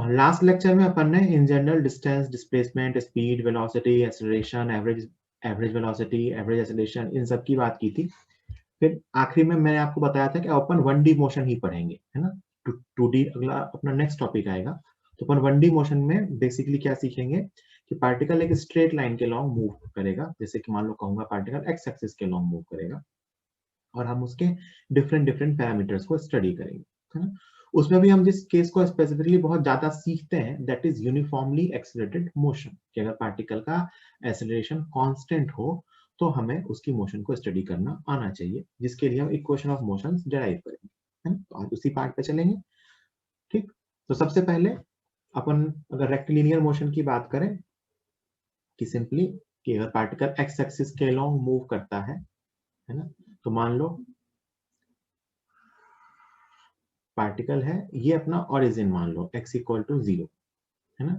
Last lecture में अपन ने in general distance, displacement, speed, velocity, acceleration, average velocity, average acceleration, इन सब की बात की थी। फिर आखिरी में मैंने आपको बताया था कि अपन 1D मोशन ही पढ़ेंगे, है ना। 2D अगला अपना नेक्स्ट टॉपिक आएगा। तो अपन 1D मोशन में बेसिकली क्या सीखेंगे कि पार्टिकल एक स्ट्रेट लाइन के लॉन्ग मूव करेगा। जैसे कि मान लो कहूंगा पार्टिकल एक्स एक्सिस के लॉन्ग मूव करेगा, और हम उसके डिफरेंट डिफरेंट पैरामीटर्स को स्टडी करेंगे, है ना। उसमें भी हम जिस केस को स्पेसिफिकली बहुत ज्यादा सीखते हैं, that is uniformly accelerated motion, कि अगर पार्टिकल का एक्सेलरेशन कांस्टेंट हो तो हमें उसकी मोशन को स्टडी करना आना चाहिए, जिसके लिए हम इक्वेशन ऑफ मोशन डिराइव करेंगे, है ना। तो आज उसी पार्ट पे चलेंगे। ठीक, तो सबसे पहले अपन अगर रेक्टिलिनियर मोशन की बात करें कि सिंपली कि अगर पार्टिकल एक्स एक्सिस के लॉन्ग मूव करता है ना, तो मान लो पार्टिकल है, ये अपना ओरिजिन मान लो x इक्वल टू 0, है ना।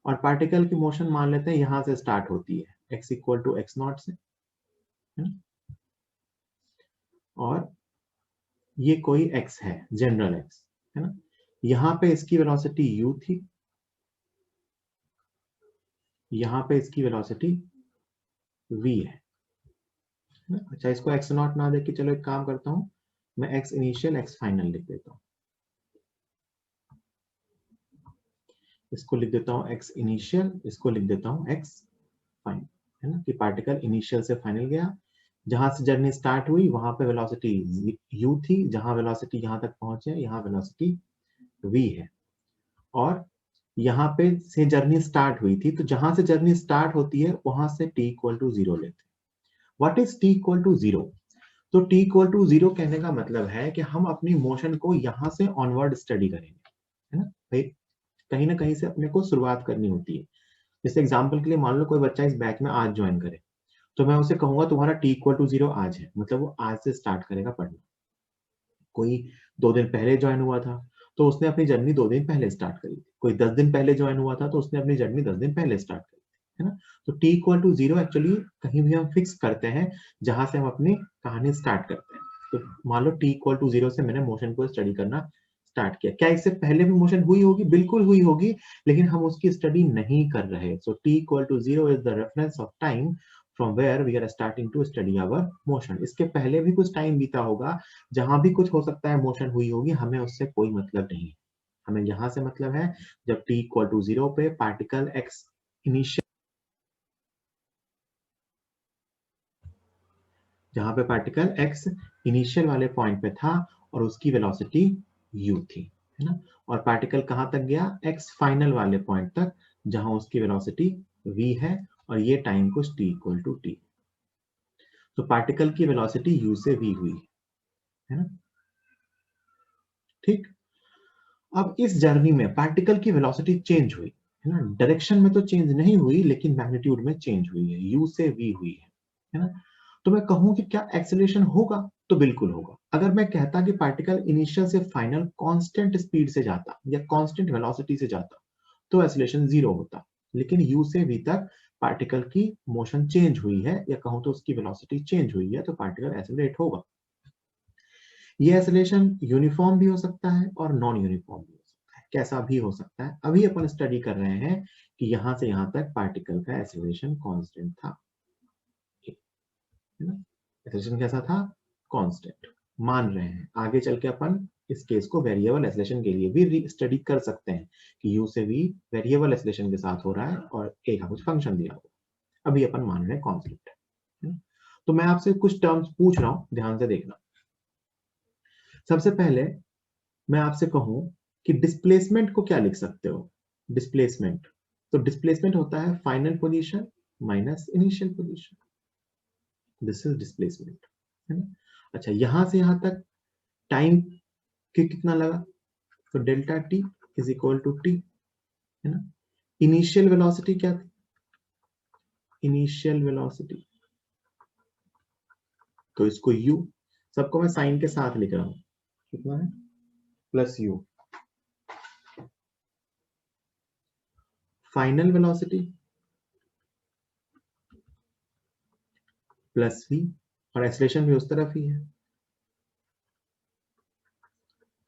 और पार्टिकल की मोशन मान लेते हैं यहां से स्टार्ट होती है x equal to X naught से, है ना। और ये कोई x है, जनरल x, है ना। यहाँ पे इसकी वेलोसिटी u थी, यहाँ पे इसकी वेलोसिटी v है ना। अच्छा, इसको x नॉट ना देख के चलो एक काम करता हूं, मैं x इनिशियल x फाइनल लिख देता हूं। इसको लिख देता हूं x इनिशियल, इसको लिख देता हूं x फाइनल, है ना। कि पार्टिकल इनिशियल से फाइनल गया, जहां से जर्नी स्टार्ट हुई वहां पे वेलोसिटी u थी, जहां वेलोसिटी यहां तक पहुंचे यहाँ वेलोसिटी v है। और यहाँ पे से जर्नी स्टार्ट हुई थी, तो जहां से जर्नी स्टार्ट होती है वहां से t इक्वल टू 0 लेते हैं। What is t equal to 0? तो t इक्वल टू 0 कहने का मतलब है कि हम अपनी मोशन को यहां से ऑनवर्ड स्टडी करेंगे, है ना भाई। कहीं ना कहीं से अपने को शुरुआत करनी होती है। जैसे एग्जाम्पल के लिए मान लो कोई बच्चा इस बैच में आज ज्वाइन करे, तो मैं उसे कहूंगा तुम्हारा t इक्वल टू 0 आज है, मतलब वो आज से स्टार्ट करेगा पढ़ना। कोई 2 दिन पहले ज्वाइन हुआ था तो उसने अपनी जर्नी 2 दिन पहले स्टार्ट करी थी। कोई 10 दिन पहले ज्वाइन हुआ था तो उसने अपनी जर्नी 10 दिन पहले स्टार्ट करी थी, है ना। तो t इक्वल टू 0 एक्चुअली कहीं भी हम फिक्स करते हैं जहां से हम अपनी कहानी स्टार्ट करते हैं। तो मान लो t इक्वल टू 0 से मैंने मोशन को स्टडी करना स्टार्ट किया। क्या इससे पहले भी मोशन हुई होगी? बिल्कुल हुई होगी, लेकिन हम उसकी स्टडी नहीं कर रहे। So t equal to 0 is the reference of time from where we are starting to study our motion. इसके पहले भी कुछ टाइम बीता होगा, जहां भी कुछ हो सकता है मोशन हुई होगी, हमें उससे कोई मतलब नहीं है। हमें यहां से मतलब है जब t इक्वल टू 0 पे पार्टिकल x इनिशियल, जहां पे पार्टिकल x इनिशियल वाले पॉइंट पे था और उसकी वेलोसिटी u थी, है ना। और पार्टिकल कहां तक गया? x फाइनल वाले पॉइंट तक, जहां उसकी वेलोसिटी v है, और ये टाइम कुछ t इक्वल टू t। तो पार्टिकल की वेलोसिटी u से v हुई, है ना। ठीक, अब इस जर्नी में पार्टिकल की वेलोसिटी चेंज हुई, है ना। डायरेक्शन में तो चेंज नहीं हुई, लेकिन मैग्नीट्यूड में चेंज हुई है, u से v हुई है ना। तो मैं कहूं कि क्या एक्सेलरेशन होगा? तो बिल्कुल होगा। अगर मैं कहता कि पार्टिकल इनिशियल से फाइनल कांस्टेंट स्पीड से जाता या कांस्टेंट वेलोसिटी से जाता, तो एक्सेलरेशन 0 होता। लेकिन u से v तक पार्टिकल की मोशन चेंज हुई है, या कहूं तो उसकी वेलोसिटी चेंज हुई है, तो पार्टिकल एक्सेलरेट होगा। ये एक्सेलरेशन यूनिफॉर्म भी हो सकता है और नॉन यूनिफॉर्म भी हो सकता है, कैसा भी हो सकता है। अभी अपन स्टडी कर रहे हैं कि यहां से यहां तक पार्टिकल का एक्सेलरेशन कांस्टेंट था, है ना। एक्सेलरेशन कैसा था? कांस्टेंट मान रहे हैं। आगे चल के अपन इस केस को वेरिएबल एक्सेलरेशन के लिए भी स्टडी कर सकते हैं कि u से v वेरिएबल एक्सेलरेशन के साथ हो रहा है और a का कुछ फंक्शन दिया हुआ। अभी अपन मान रहे हैं कांस्टेंट, है ना? तो मैं आपसे कुछ टर्म्स पूछ रहा हूं, ध्यान से देखना। सबसे पहले मैं आपसे कहूं कि डिस्प्लेसमेंट को क्या लिख सकते हो? डिस्प्लेसमेंट, तो डिस्प्लेसमेंट होता है final position minus initial position. This is displacement, है ना। अच्छा, यहां से यहां तक टाइम के कितना लगा? तो delta T is equal to T, है ना। इनिशियल वेलोसिटी क्या थी? इनिशियल वेलोसिटी, तो इसको u, सबको मैं साइन के साथ लिख रहा हूं, कितना है? Plus u। Final velocity plus v, और एक्सेलरेशन भी उस तरफ ही है,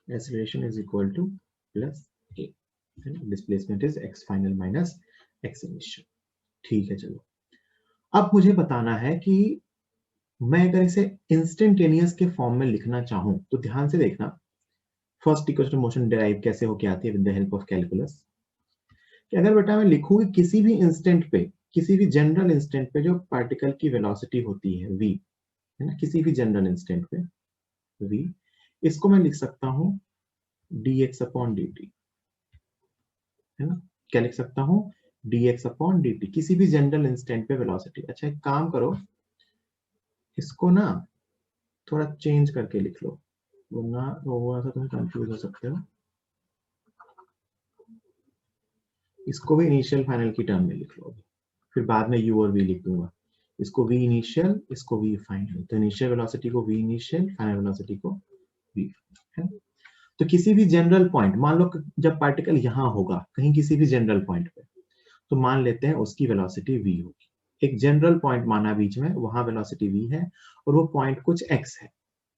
acceleration is equal two plus a। Displacement is x final minus x initial. ठीक है, चलो अब मुझे बताना है कि मैं अगर इसे इंस्टेंटेनियस के फॉर्म में लिखना चाहूं तो ध्यान से देखना, फर्स्ट इक्वेशन मोशन डिराइव कैसे होके आती है with the help of calculus. कि अगर बेटा मैं लिखूं कि किसी भी इंस्टेंट पे, किसी भी जनरल इंस्टेंट पे जो पार्टिकल की वेलोसिटी होती है v, है ना, किसी भी जनरल इंस्टेंट पे v, इसको मैं लिख सकता हूं dx अपॉन dt, है ना। क्या लिख सकता हूं? dx अपॉन dt, किसी भी जनरल इंस्टेंट पे वेलोसिटी। अच्छा एक काम करो, इसको ना थोड़ा चेंज करके लिख लो, वरना वो तुम कंफ्यूज हो सकते हो। इसको भी इनिशियल फाइनल की टर्म में लिख लो अभी, फिर बाद में u और v लिख दूंगा। इसको v इनिशियल, इसको v फाइनल, तो इनिशियल वेलोसिटी को v इनिशियल, फाइनल वेलोसिटी को v, है। तो किसी भी जनरल पॉइंट, मान लो जब पार्टिकल यहां होगा कहीं किसी भी जनरल पॉइंट पे, तो मान लेते हैं उसकी वेलोसिटी v होगी। एक जनरल पॉइंट माना बीच में, वहां वेलोसिटी v है और वो पॉइंट कुछ x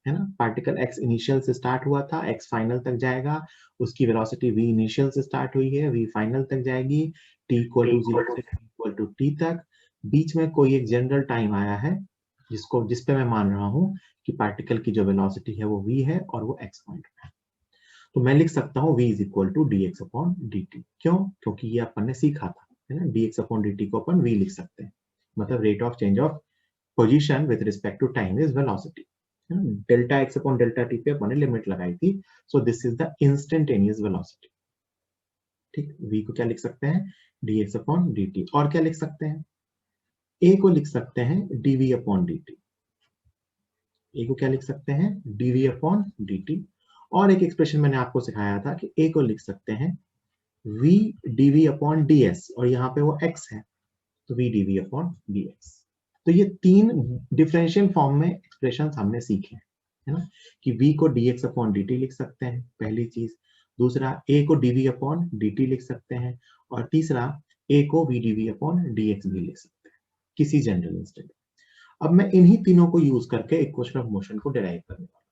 है ना। पार्टिकल x इनिशियल से स्टार्ट हुआ था, x फाइनल तक जाएगा, उसकी वेलोसिटी v इनिशियल से स्टार्ट हुई है, v फाइनल तक जाएगी, t इक्वल टू 0 से t इक्वल टू t तक। बीच में कोई एक जनरल टाइम आया है जिसपे मैं मान रहा हूं कि पार्टिकल की जो वेलोसिटी है वो v है और वो x पॉइंट पे है। तो मैं लिख सकता हूँ v is equal to dx upon dt। क्यों? क्योंकि ये अपन ने सीखा था, है ना, dx अपॉन dt को अपन v लिख सकते हैं, मतलब rate of change of position with respect to time is velocity. Delta X upon delta T पे अपन ने लिमिट लगाई थी, so this is the instantaneous velocity. ठीक, v को क्या लिख सकते हैं? dx upon dt। और क्या लिख सकते हैं? a को लिख सकते हैं dv अपॉन dt। a को क्या लिख सकते हैं? dv upon dt। और एक एक्सप्रेशन मैंने आपको सिखाया था कि a को लिख सकते हैं v dv अपॉन ds, और यहाँ पे वो x है तो v dv अपॉन dx। तो ये तीन डिफरेंशियल फॉर्म में एक्सप्रेशन हमने सीखे, है ना, कि v को dx अपॉन dt लिख सकते हैं, पहली चीज। दूसरा, a को dv अपॉन dt लिख सकते हैं, और तीसरा, a को v dv अपॉन dx भी लिख सकते हैं किसी जनरल इंस्टेंट। अब मैं इन्हीं तीनों को यूज करके इक्वेशन ऑफ मोशन को डिराइव करने वाला हूं।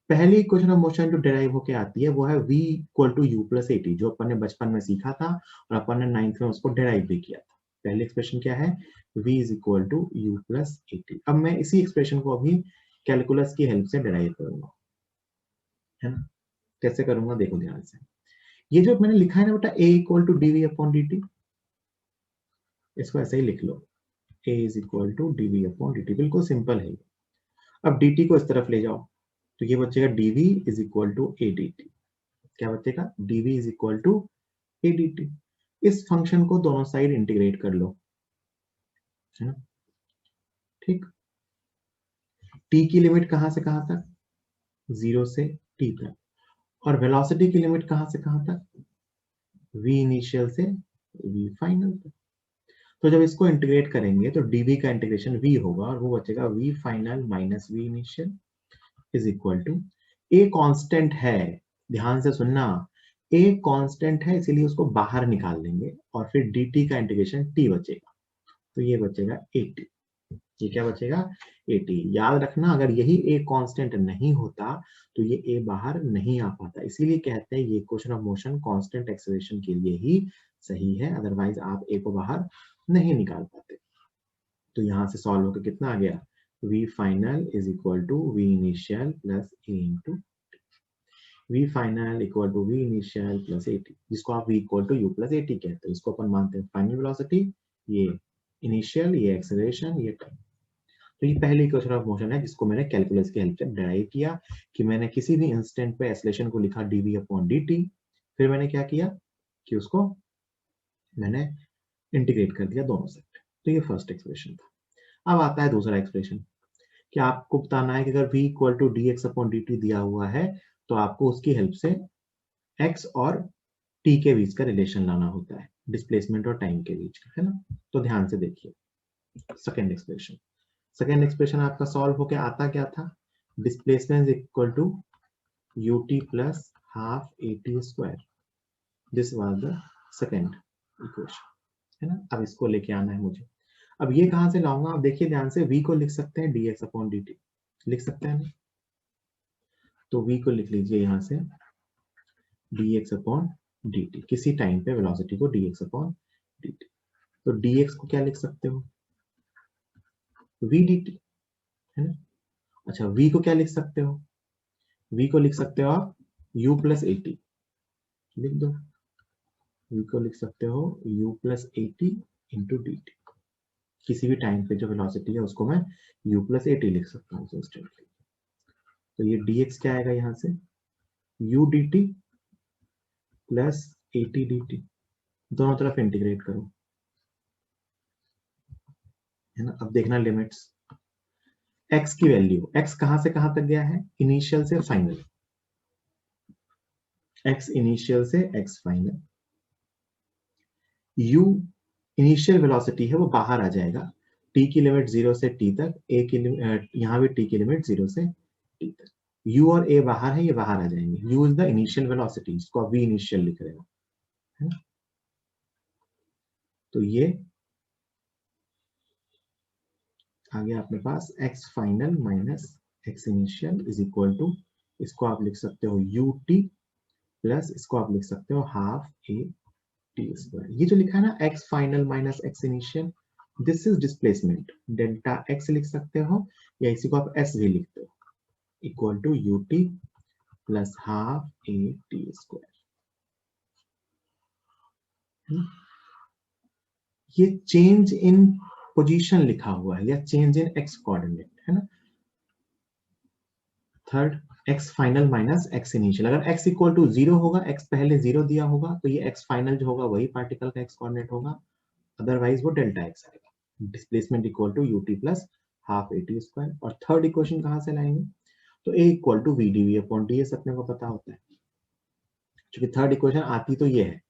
पहली इक्वेशन ऑफ मोशन जो डिराइव होके आती है वो है v equal to u plus A T, जो अपन ने बचपन में सीखा था और अपन ने 9th में उसको डिराइव भी किया था। पहली एक्सप्रेशन क्या है? v is equal to u plus A T. अब मैं इसी एक्सप्रेशन को अभी कैलकुलस की हेल्प से डिराइव करूंगा, है ना। कैसे करूंगा देखो ध्यान से। ये जो मैंने लिखा है ना बेटा a equal to dv upon dt, इसको ऐसे ही लिख लो, a is equal to dv upon dt। बिल्कुल सिंपल है। अब dt को इस तरफ ले जाओ तो ये बचेगा dv is equal to a dt। क्या बचेगा? dv is equal to a dt। इस फंक्शन को दोनों साइड इंटीग्रेट कर लो, है ना। ठीक, t की लिमिट कहां से कहां तक? 0 से t तक। और वेलोसिटी की लिमिट कहां से कहां तक? v इनिशियल से v फाइनल तक। तो जब इसको इंटीग्रेट करेंगे तो dv का इंटीग्रेशन v होगा और वो बचेगा v final minus v initial is equal to, a constant है, ध्यान से सुनना, a कांस्टेंट है इसीलिए उसको बाहर निकाल देंगे और फिर dt का इंटीग्रेशन t बचेगा, तो ये बचेगा 80। ये क्या बचेगा? 80। याद रखना, अगर यही a कांस्टेंट नहीं होता तो ये a बाहर नहीं आ पाता, इसीलिए कहते हैं ये equation of motion constant acceleration के लिए ही सही है, अदरवाइज आप a को बाहर नहीं निकाल पाते। तो यहां से सॉल्व होकर कितना आ गया? v final is equal to v initial plus a into v final equal to v initial plus a T, जिसको आप v equal to u plus a T कहते हैं। इसको अपन मानते हैं फाइनल वेलोसिटी, ये इनिशियल, ये एक्सेलरेशन, ये टाइम। तो ये पहली इक्वेशन ऑफ मोशन है जिसको मैंने कैलकुलस की हेल्प से डिराइव किया, कि मैंने किसी भी इंस्टेंट पे एक्सेलरेशन को लिखा dv अपॉन dt, फिर मैंने क्या किया कि उसको मैंने इंटीग्रेट कर दिया दोनों साइड। तो ये फर्स्ट एक्सप्रेशन था। अब आता है दूसरा एक्सप्रेशन, कि आपको बताना है कि अगर v equal to dx upon dt दिया हुआ है तो आपको उसकी हेल्प से x और t के बीच का रिलेशन लाना होता है, डिस्प्लेसमेंट और टाइम के बीच का, है ना। तो ध्यान से देखिए सेकेंड एक्सप्रेशन। सेकेंड एक्सप्रेशन आपका सॉल्व होकर आता क्या था? Displacement equal to ut plus half at square. This was the second equation, है ना। अब इसको लेके आना है मुझे। अब ये कहां से लाऊंगा? आप देखिए ध्यान से, v को लिख सकते हैं dx अपॉन dt, लिख सकते हैं ना। तो v को लिख लीजिए यहां से dx अपॉन dt, किसी टाइम पे वेलोसिटी को dx अपॉन dt। तो dx को क्या लिख सकते हो, v dt, है ना। अच्छा, v को क्या लिख सकते हो, v को लिख सकते हो आप u प्लस ए टी, लिख दो। v को लिख सकते हो u plus A T into D T. किसी भी टाइम पे जो वेलोसिटी है उसको मैं u प्लस ए टी लिख सकता हूँ इंस्टेंटली। तो ये dx क्या आएगा यहाँ से, u dt plus A T D T, दोनों तरफ इंटीग्रेट करो, है ना। अब देखना लिमिट्स, x की वैल्यू, x कहां से कहां तक गया है, इनिशियल से फाइनल, x इनिशियल से x final. u initial velocity है वो बाहर आ जाएगा, t की लिमिट 0 से t तक, a की यहां भी t की लिमिट 0 से t तक। u और a बाहर है, ये बाहर आ जाएंगे। u is the initial velocity, इसको v इनिशियल लिख रहे हो, है ना। तो ये आ गया अपने पास x final minus x initial is equal to, इसको आप लिख सकते हो ut प्लस इसको आप लिख सकते हो हाफ a टी स्क्वायर। ये जो लिखा है ना x final minus x initial, this is displacement, delta x लिख सकते हो या इसी को आप s भी लिखते हो, equal to ut plus half a T square. ये चेंज इन पोजीशन लिखा हुआ है या चेंज इन x कोऑर्डिनेट, है ना। Third, x final minus x initial, अगर x इक्वल टू 0 होगा, x पहले 0 दिया होगा, तो ये x फाइनल जो होगा वही पार्टिकल का x कोऑर्डिनेट होगा, अदरवाइज वो डेल्टा x आएगा। Displacement equal to ut plus half a t square. और थर्ड इक्वेशन कहां से लाएंगे, तो a equal to v d v upon d s अपने को पता होता है, क्योंकि थर्ड इक्वेशन आती तो ये है,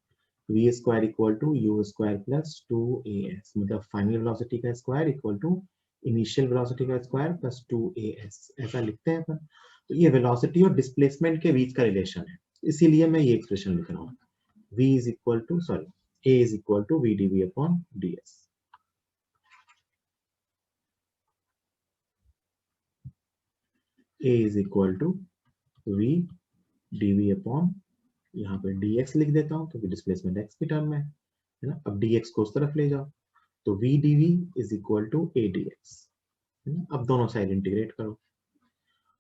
V square equal to u square plus two a s, मतलब फाइनल वेलोसिटी का square equal to initial velocity का square plus two a s, ऐसा लिखते हैं अपन। तो ये वेलोसिटी और डिस्प्लेसमेंट के बीच का रिलेशन है, इसीलिए मैं ये एक्सप्रेशन लिख रहा हूँ, v is equal to sorry a is equal to v d v upon d s. a is equal to v d v upon, यहाँ पे dx लिख देता हूँ क्योंकि डिस्प्लेसमेंट x की टर्म में है ना। अब dx को उस तरफ ले जाओ, तो v dv is equal to a dx, है ना। अब दोनों साइड इंटीग्रेट करो,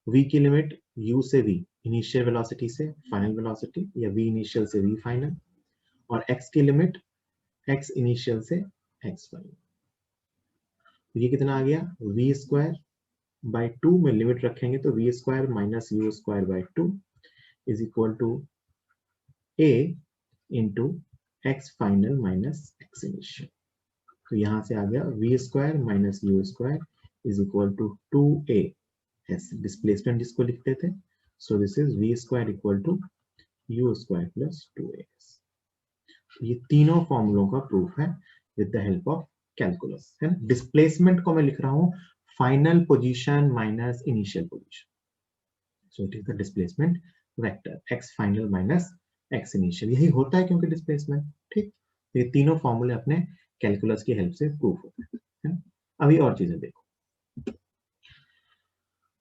v की लिमिट u से v इनिशियल वेलोसिटी से फाइनल वेलोसिटी, या v इनिशियल से v फाइनल, और x की लिमिट x इनिशियल से x फाइनल। ये कितना आ गया, v स्क्वायर बाई 2 में लिमिट रखेंगे तो v square minus u square by 2 is equal to a into x final minus x initial. तो यहां से आ गया v square minus u square is equal to 2a s, displacement जिसको लिखते थे, so this is v square equal to u square plus 2as। ये तीनों फॉर्मूलों का प्रूफ है with the help of calculus, है ना। डिस्प्लेसमेंट को मैं लिख रहा हूं final position minus initial position, so it is the displacement vector x final minus x initial, यही होता है क्योंकि डिस्प्लेसमेंट, ठीक। ये तीनों फॉर्मूले अपने कैलकुलस की हेल्प से प्रूफ होते हैं। अभी और चीजें देखो,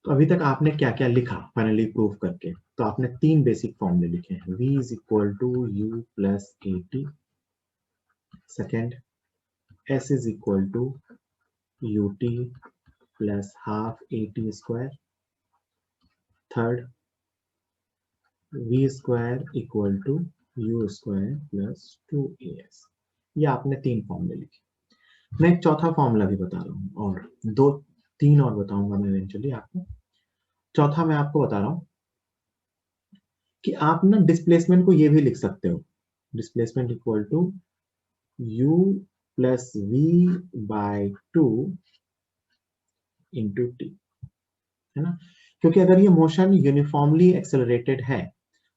तो अभी तक आपने क्या क्या लिखा फाइनली प्रूफ करके, तो आपने तीन बेसिक फॉर्मूले लिखे हैं, v is equal to u plus A t, second s is equal to u t plus half a t square, third v square equal to u square plus 2as। ये आपने तीन फॉर्मूले लिखे। मैं एक चौथा फॉर्मूला भी बता रहा हूँ, और दो तीन और बताऊंगा मैं इवेंचुअली आपको। चौथा मैं आपको बता रहा हूँ कि आप ना डिस्प्लेसमेंट को ये भी लिख सकते हो, displacement equal to u plus v by 2 into t, है ना। क्योंकि अगर ये मोशन यूनिफॉर्मली एक्सेलरेटेड है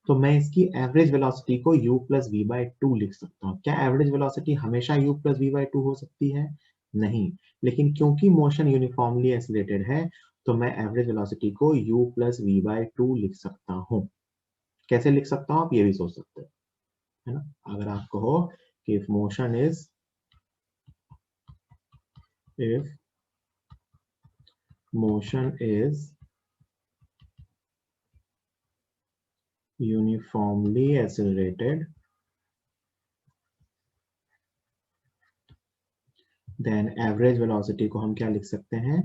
तो मैं इसकी एवरेज वेलोसिटी को u प्लस वी बाई 2 लिख सकता हूँ। क्या एवरेज वेलोसिटी हमेशा u प्लस वी बाई 2 हो सकती है? नहीं, लेकिन क्योंकि मोशन यूनिफॉर्मली एक्सेलरेटेड है तो मैं एवरेज वेलोसिटी को u प्लस वी बाई 2 लिख सकता हूँ। कैसे लिख सकता हूँ आप ये भी सोच सकते हो, है ना। अगर आप कहो कि if motion is uniformly accelerated then average velocity को हम क्या लिख सकते हैं,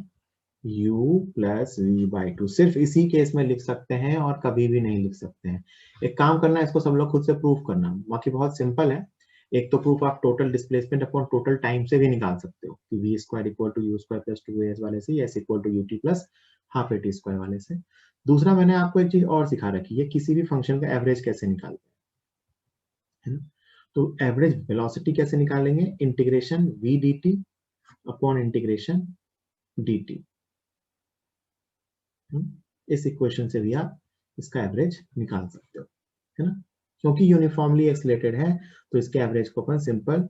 u plus we by two. सिर्फ इसी केस में लिख सकते हैं और कभी भी नहीं लिख सकते हैं। एक काम करना है, इसको सब लोग खुद से प्रूफ करना, बाकी बहुत सिंपल है। एक तो प्रूफ आप total displacement upon total time से भी निकाल सकते हो कि v square equal to u square plus 2as वाले से, s equal to ut plus half at square वाले से। दूसरा मैंने आपको एक चीज और सिखा रखी है, किसी भी फंक्शन का एवरेज कैसे निकालते हैं, है ना। तो एवरेज वेलोसिटी कैसे निकालेंगे, integration v d t upon integration d t. इस इक्वेशन से भी आप इसका एवरेज निकाल सकते हो, है ना। क्योंकि यूनिफॉर्मली एक्सलेटेड है तो इसके एवरेज को अपन simple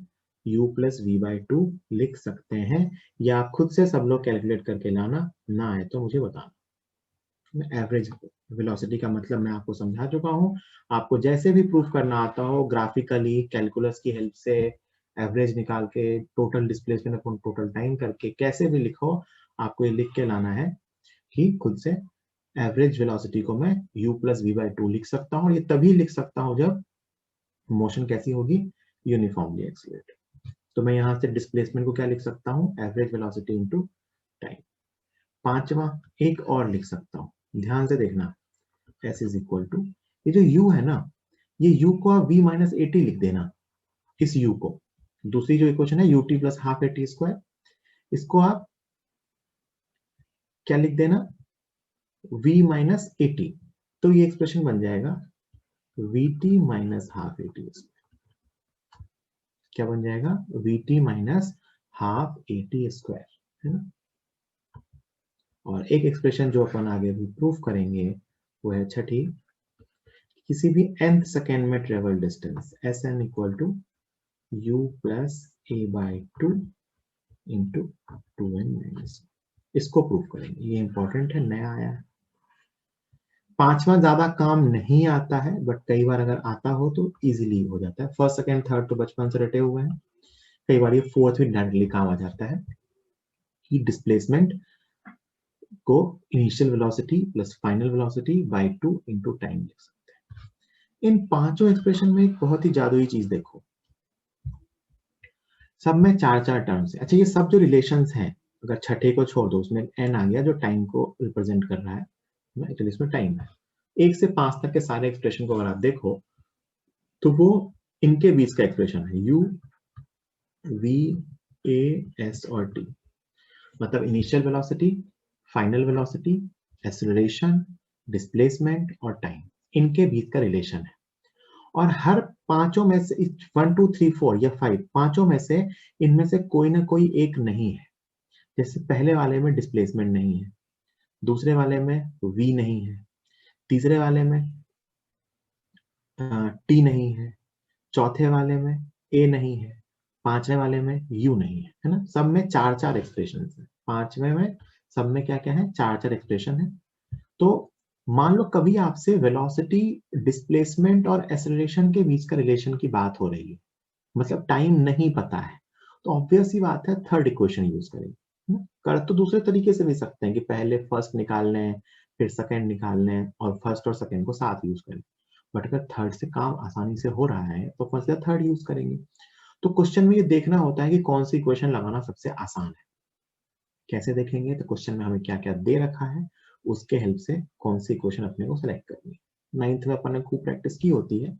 u plus we by two लिख सकते हैं, या आप खुद से सब लोग कैलकुलेट करके लाना, ना आए तो मुझे बताना। एवरेज वेलोसिटी का मतलब मैं आपको समझा चुका हूं। आपको जैसे भी प्रूफ करना आता हो, ग्राफिकली कैलकुलस की हेल्प से एवरेज निकाल के, total displacement upon total time करके, कैसे भी लिखो, आपको ये लिख के लाना है कि खुद से एवरेज वेलोसिटी को मैं u plus we by two लिख सकता हूँ। ये तभी लिख सकता हूँ जब मोशन कैसी होगी, यूनिफॉर्मली एक्सीलरेटेड। तो मैं यहाँ से डिस्प्लेसमेंट को क्या लिख सकता हूँ, एवरेज वेलोसिटी इनटू टाइम। पांचवा एक और लिख सकता हूँ, ध्यान से देखना, s इज इक्वल टू, ये जो u है ना, ये u को आप v माइनस ए टी लिख देना। इस u को, दूसरी जो इक्वेशन है ut plus half a t square, इसको आप क्या लिख देना, v माइनस ए टी। तो ये एक्सप्रेशन बन जाएगा vt minus half a T, क्या बन जाएगा, vt minus half a t square, है ना। और एक एक्सप्रेशन जो अपन आगे भी प्रूफ करेंगे वो है छठी, किसी भी nth सेकेंड में travel distance sn equal to u plus a by two into two n minus, इसको प्रूफ करेंगे। ये इंपॉर्टेंट है, नया आया है। पांचवा ज्यादा काम नहीं आता है, बट कई बार अगर आता हो तो इजीली हो जाता है। फर्स्ट सेकंड थर्ड तो बचपन से रटे हुए हैं, कई बार ये फोर्थ भी डायरेक्टली काम आ जाता है कि डिस्प्लेसमेंट को initial velocity plus final velocity bye 2 into time लिख सकते हैं। इन पांचों एक्सप्रेशन में एक बहुत ही जादुई चीज देखो, सब में चार चार टर्म्स है। अच्छा, ये सब जो रिलेशंस हैं, अगर छठे को छोड़ दो, उसमें एन आ गया जो टाइम को रिप्रेजेंट कर रहा है, एक्चुअली इसमें टाइम है। एक से पांच तक के सारे एक्सप्रेशन को अगर आप देखो तो वो इनके बीच का एक्सप्रेशन है, u v a s और t। मतलब initial velocity, final velocity, acceleration, displacement और टाइम, इनके बीच का रिलेशन है। और हर पांचों में से 1 2 3 4 या 5 पांचों में से इनमें से कोई ना कोई एक नहीं है। जैसे पहले वाले में डिस्प्लेसमेंट नहीं है, दूसरे वाले में v नहीं है, तीसरे वाले में t नहीं है, चौथे वाले में a नहीं है, पांचवे वाले में u नहीं है, है ना। सब में चार चार एक्सप्रेशन है, पांचवे में सब में क्या क्या है, चार चार एक्सप्रेशन है। तो मान लो कभी आपसे वेलोसिटी, डिस्प्लेसमेंट और एक्सेलरेशन के बीच का रिलेशन की बात हो रही है, मतलब टाइम नहीं पता है, तो ऑब्वियस ही बात है थर्ड इक्वेशन यूज करेंगे। कर तो दूसरे तरीके से भी सकते हैं कि पहले फर्स्ट निकाल लें, फिर सेकंड निकाल लें और फर्स्ट और सेकंड को साथ यूज करें। बट अगर थर्ड से काम आसानी से हो रहा है तो फर्स्ट या थर्ड यूज करेंगे। तो क्वेश्चन में ये देखना होता है कि कौन सी इक्वेशन लगाना सबसे आसान है। कैसे देखेंगे, तो क्वेश्चन में हमें क्या क्या दे रखा है, उसके हेल्प से कौन सी इक्वेशन अपने को सिलेक्ट करनी है। नाइन्थ में अपन ने खूब प्रैक्टिस की होती है,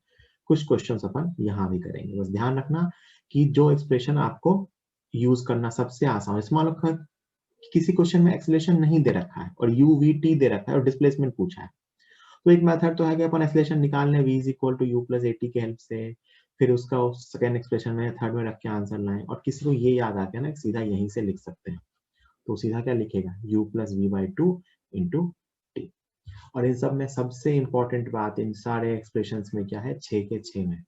कुछ क्वेश्चन अपन यहाँ भी करेंगे। बस ध्यान रखना कि जो एक्सप्रेशन आपको यूज करना सबसे आसान है, मान लो किसी क्वेश्चन में एक्सेलरेशन नहीं दे रखा है और u v t दे रखा है और डिस्प्लेसमेंट पूछा है, तो एक मेथड तो है कि अपन एक्सेलरेशन निकाल लें v is equal to u plus A t के हेल्प से, फिर उसका सेकंड एक्सप्रेशन में थर्ड में रख के आंसर लाएं। और किसी को ये याद आ गया ना, सीधा यहीं से लिख सकते हैं, तो सीधा क्या लिखेगा, u plus we by two into t. और इन सब में सबसे इंपॉर्टेंट बात इन सारे एक्सप्रेशंस में क्या है, 6 के 6 में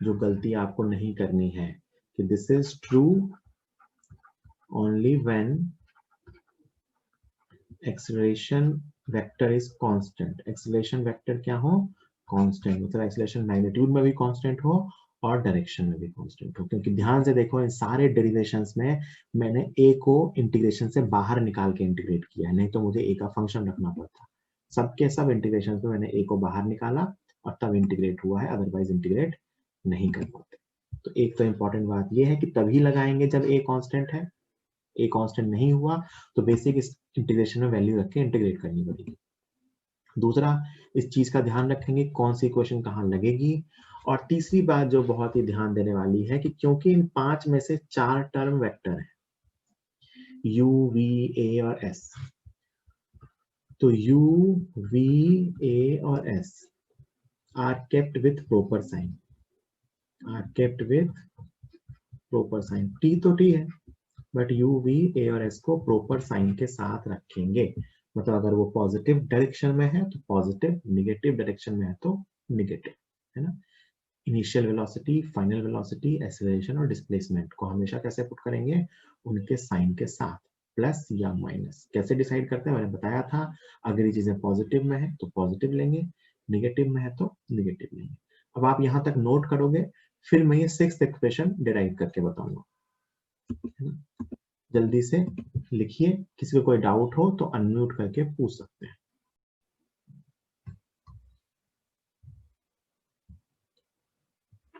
जो गलती आपको नहीं करनी है कि this is true only when acceleration vector is constant. Acceleration vector क्या हो, कांस्टेंट, मतलब एक्सेलरेशन मैग्नीट्यूड में भी कांस्टेंट हो और डायरेक्शन में भी कांस्टेंट हो। क्योंकि ध्यान से देखो, इन सारे डेरिवेशंस में मैंने a को इंटीग्रेशन से बाहर निकाल के इंटीग्रेट किया है, नहीं तो मुझे a का फंक्शन रखना पड़ता। सबके सब इंटीग्रेशन में मैंने a को बाहर निकाला और तब इंटीग्रेट हुआ है, अदरवाइज इंटीग्रेट नहीं कर पाते। तो एक तो इंपॉर्टेंट बात यह है कि तभी लगाएंगे जब ए कांस्टेंट है, ए कांस्टेंट नहीं हुआ तो बेसिक इस इंटीग्रेशन में वैल्यू रख के इंटीग्रेट करनी पड़ेगी। दूसरा, इस चीज का ध्यान रखेंगे कौन सी इक्वेशन कहाँ लगेगी। और तीसरी बात जो बहुत ही ध्यान देने वाली है कि क्योंकि इन 5 में से 4 टर्म वेक्टर है, u, v, a और s, तो u, v, a और s are kept with proper sign, are kept with proper sign। t तो t है, बट u, v, a और s को प्रॉपर साइन के साथ रखेंगे। मतलब अगर वो पॉजिटिव डायरेक्शन में है तो पॉजिटिव, निगेटिव डायरेक्शन में है तो निगेटिव, है ना। Initial velocity, final velocity, acceleration और डिस्प्लेसमेंट को हमेशा कैसे पुट करेंगे, उनके साइन के साथ, प्लस या माइनस। कैसे डिसाइड करते हैं मैंने बताया था, अगर ये चीजें पॉजिटिव में है तो पॉजिटिव लेंगे, निगेटिव में है तो निगेटिव लेंगे। अब आप यहां तक नोट करोगे, फिर मैं ये 6th इक्वेशन डिराइव करके बताऊंगा। जल्दी से लिखिए, किसी को कोई डाउट हो तो अनम्यूट करके पूछ सकते हैं।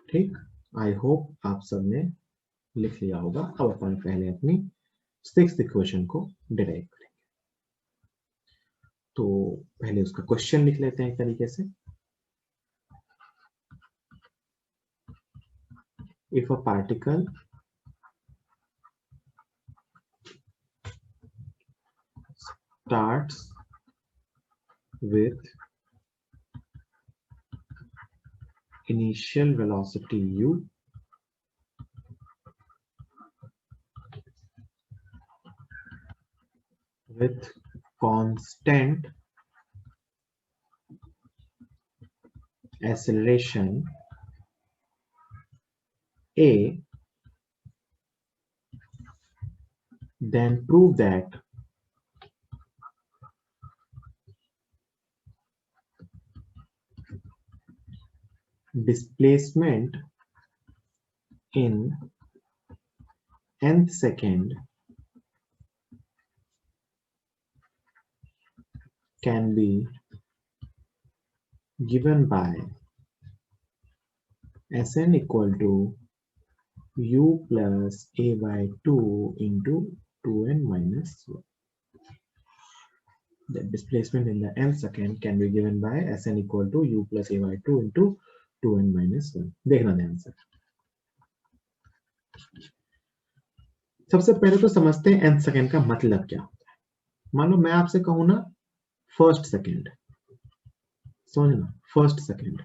ठीक, आई होप आप सबने लिख लिया होगा। अब अपन पहले अपनी 6th इक्वेशन को डिराइव करेंगे। तो पहले उसका क्वेश्चन लिख लेते हैं एक तरीके से। If a particle starts with initial velocity u with constant acceleration a, then prove that displacement in nth second can be given by Sn equal to u plus a by 2 into 2n minus 1. The displacement in the nth second can be given by Sn equal to u plus a by 2 into 2n minus 1. देखना ध्यान से। सबसे पहले तो समझते हैं nth second का मतलब क्या होता है। मान लो मैं आपसे कहूं ना फर्स्ट सेकेंड, समझना, फर्स्ट सेकेंड।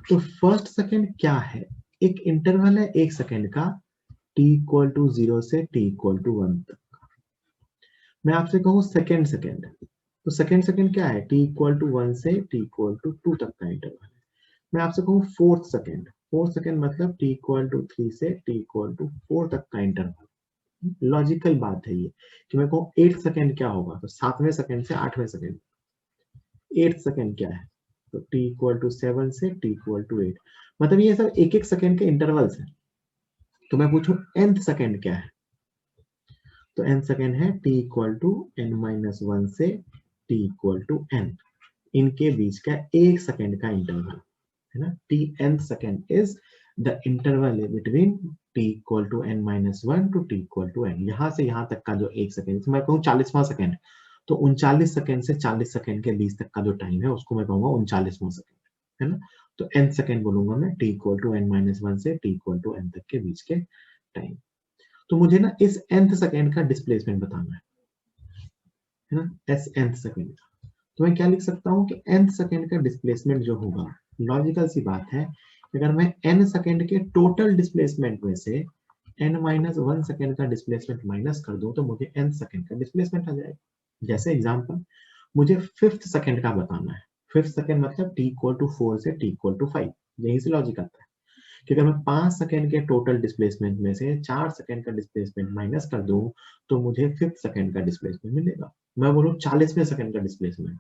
तो फर्स्ट सेकेंड क्या है, एक इंटरवल है 1 सेकेंड का, t इक्वल टू 0 से t इक्वल टू 1 तक। मैं आपसे कहूं सेकेंड सेकेंड, तो सेकेंड सेकेंड क्या है, t इक्वल टू 1 से t इक्वल टू 2 तक का इंटरवल है। मैं आपसे कहूं फोर्थ सेकेंड, फोर्थ सेकेंड मतलब t इक्वल टू 3 से t इक्वल टू 4 तक का इंटरवल। लॉजिकल बात है ये कि मैं कहूं 8 सेकेंड क्या होगा, तो 7वें सेकेंड से 8वें सेकेंड। 8 सेकेंड क्या है, तो t इक्वल टू 7 से t इक्वल टू 8। मतलब ये सब एक एक सेकेंड के इंटरवल्स हैं। तो मैं पूछूं nth सेकेंड क्या है, तो nth सेकेंड है t equal to n minus 1 से t इक्वल टू n। इनके बीच का 1 सेकेंड का इंटरवल है ना। t nth second is the interval between t equal to n minus 1 to t equal to n। यहां से यहां तक का जो 1 सेकेंड, मैं कहूँ 40वां सेकेंड, तो 39 सेकेंड से 40 सेकेंड के बीच तक का जो टाइम है उसको मैं कहूंगा 39वां सेकेंड, है ना। तो nth सेकेंड बोलूंगा मैं t equal to n minus 1 से t इक्वल टू n तक के बीच के टाइम। तो मुझे ना इस nth सेकेंड का डिस्प्लेसमेंट बताना है ना, s nth सेकेंड का। तो मैं क्या लिख सकता हूँ कि nth सेकेंड का डिस्प्लेसमेंट जो होगा, लॉजिकल सी बात है, अगर मैं n सेकेंड के टोटल डिस्प्लेसमेंट में से n माइनस 1 सेकेंड का डिस्प्लेसमेंट माइनस कर दूं तो मुझे n सेकेंड का डिस्प्लेसमेंट आ जाएगा। जैसे एग्जांपल, मुझे 5th सेकेंड का बताना है। 5th सेकेंड मतलब t इक्वल टू 4 से t इक्वल टू 5। यही से लॉजिक आता है कि अगर मैं 5 सेकेंड के टोटल डिस्प्लेसमेंट में से 4 सेकेंड का डिस्प्लेसमेंट माइनस कर दूं तो मुझे 5th सेकेंड का डिस्प्लेसमेंट मिलेगा। मैं बोलूं 40वें सेकेंड का डिस्प्लेसमेंट,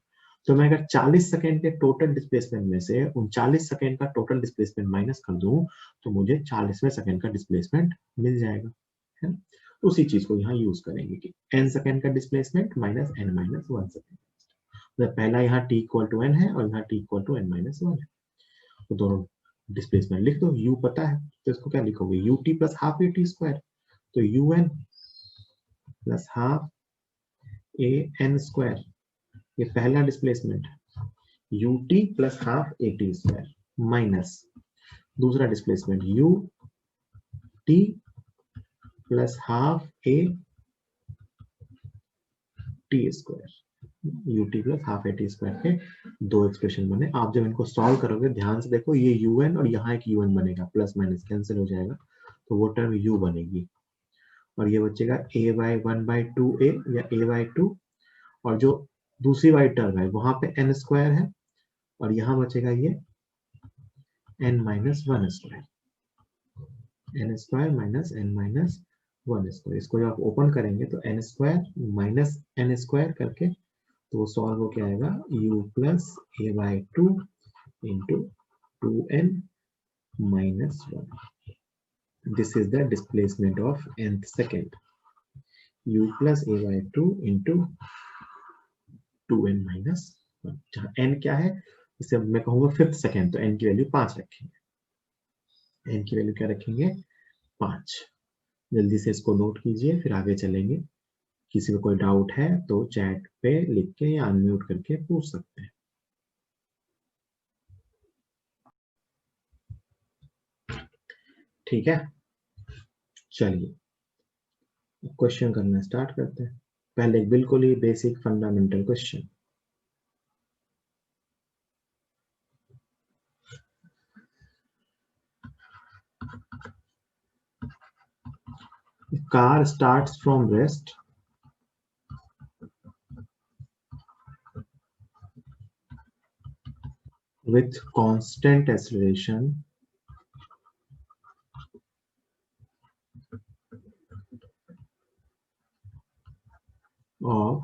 तो मैं अगर 40 सेकेंड के टोटल डिस्प्लेसमेंट में से 39 सेकेंड का टोटल डिस्प्लेसमेंट माइनस कर दूं तो मुझे 40वें सेकेंड का डिस्प्लेसमेंट मिल जाएगा, है ना। उसी चीज को यहाँ यूज करेंगे कि n सेकेंड का displacement minus n minus 1 second. तो पहला यहाँ t इक्वल टू n है और यहाँ t equal to n minus 1 है, तो दोनों डिस्प्लेसमेंट लिख दो, u पता है तो इसको क्या लिखोगे, ut plus half a t square, तो un plus half a n square, ये पहला displacement, ut plus half a t square minus दूसरा displacement ut plus half a t square, ut plus half a t square के दो expression बने। आप जब इनको सॉल्व करोगे ध्यान से देखो, ये un और यहाँ एक un बनेगा, प्लस माइनस कैंसिल हो जाएगा, तो वो टर्म u बनेगी और ये बचेगा a बाई 1/2a या a बाई 2, और जो दूसरी वाली टर्म है वहां पे n स्क्वायर है और यहाँ बचेगा ये n minus one square, n square minus n minus one square. इसको जब आप ओपन करेंगे तो n square minus n square करके तो सॉल्व हो क्या आएगा, u plus a by 2 into 2n minus 1। This is the displacement of nth second, u plus a by 2 into 2n minus 1, जहाँ n क्या है, इसे मैं कहूंगा फिफ्थ सेकेंड, तो n की वैल्यू 5 रखेंगे, n की वैल्यू क्या रखेंगे 5। जल्दी से इसको नोट कीजिए फिर आगे चलेंगे। किसी को कोई डाउट है तो चैट पे लिख के या अनम्यूट करके पूछ सकते हैं। ठीक है, चलिए क्वेश्चन करना स्टार्ट करते हैं। पहले बिल्कुल ही basic fundamental question, car starts from rest with constant acceleration of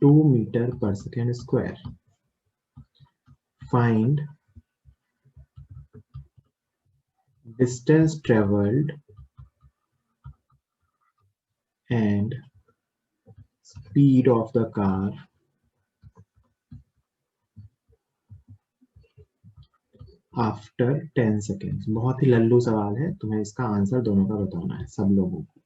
2 meter per second square. Find distance traveled and speed of the car after 10 seconds. बहुत ही लल्लू सवाल है, तुम्हें इसका आंसर दोनों का बताना है सब लोगों को।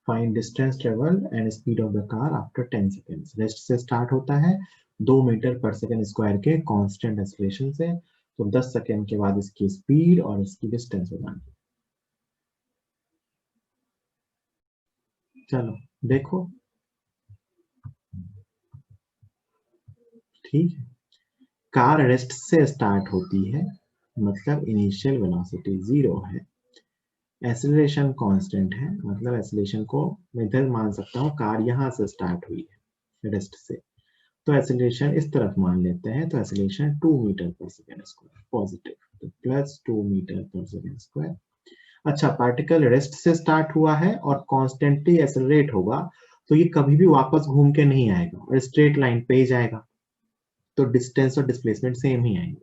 Find distance travel and speed of the car after 10 seconds. Rest से स्टार्ट होता है 2 मीटर पर सेकेंड स्क्वायर के कांस्टेंट एक्सेलरेशन से, तो 10 सेकेंड के बाद इसकी स्पीड और इसकी डिस्टेंस बतानी। चलो देखो, ठीक है, कार रेस्ट से स्टार्ट होती है मतलब इनिशियल वेलोसिटी 0 है, एक्सेलरेशन कांस्टेंट है मतलब एक्सेलरेशन को मैं इधर मान सकता हूँ, कार यहाँ से स्टार्ट हुई है रेस्ट से, तो एक्सेलरेशन इस तरफ मान लेते हैं, तो एक्सेलरेशन 2 मीटर पर सेकेंड स्क्वायर पॉजिटिव, तो प्लस 2 मीटर पर सेकेंड स्क्वायर। अच्छा, पार्टिकल रेस्ट से स्टार्ट हुआ है और कॉन्स्टेंटली एक्सेलरेट होगा, तो ये कभी भी वापस घूम के नहीं आएगा और स्ट्रेट लाइन पे ही जाएगा, तो डिस्टेंस और डिस्प्लेसमेंट सेम ही आएंगे,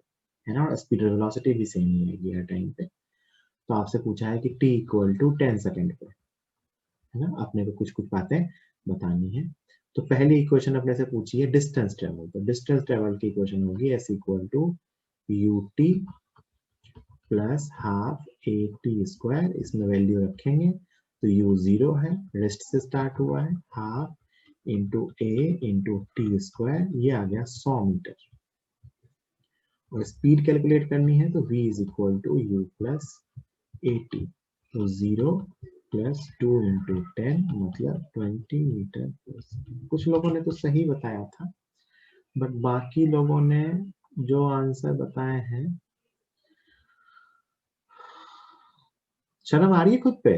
है ना, और स्पीड और वेलोसिटी भी सेम ही आएगी हर टाइम पे। तो आपसे पूछा है कि t इक्वल टू 10 सेकेंड पे, है ना, अपने को कुछ कुछ बातें बतानी है। तो पहली इक्वेशन अपने से पूछी है डिस्टेंस ट्रेवल, तो डिस्टेंस ट्रेवल की इक्वेशन होगी s equal to ut plus half a t square, इसमें वैल्यू रखेंगे तो u 0 है, रेस्ट से स्टार्ट हुआ है, हाफ इंटू ए इंटू टी स्क्वायर, ये आ गया 100 मीटर, और स्पीड कैलकुलेट करनी है तो v is equal to u plus A t, तो 0 प्लस 2 इंटू 10 मतलब 20 मीटर पर सेकेंड। कुछ लोगों ने तो सही बताया था, बट बाकी लोगों ने जो आंसर बताए हैं, शर्म आ रही है खुद पे।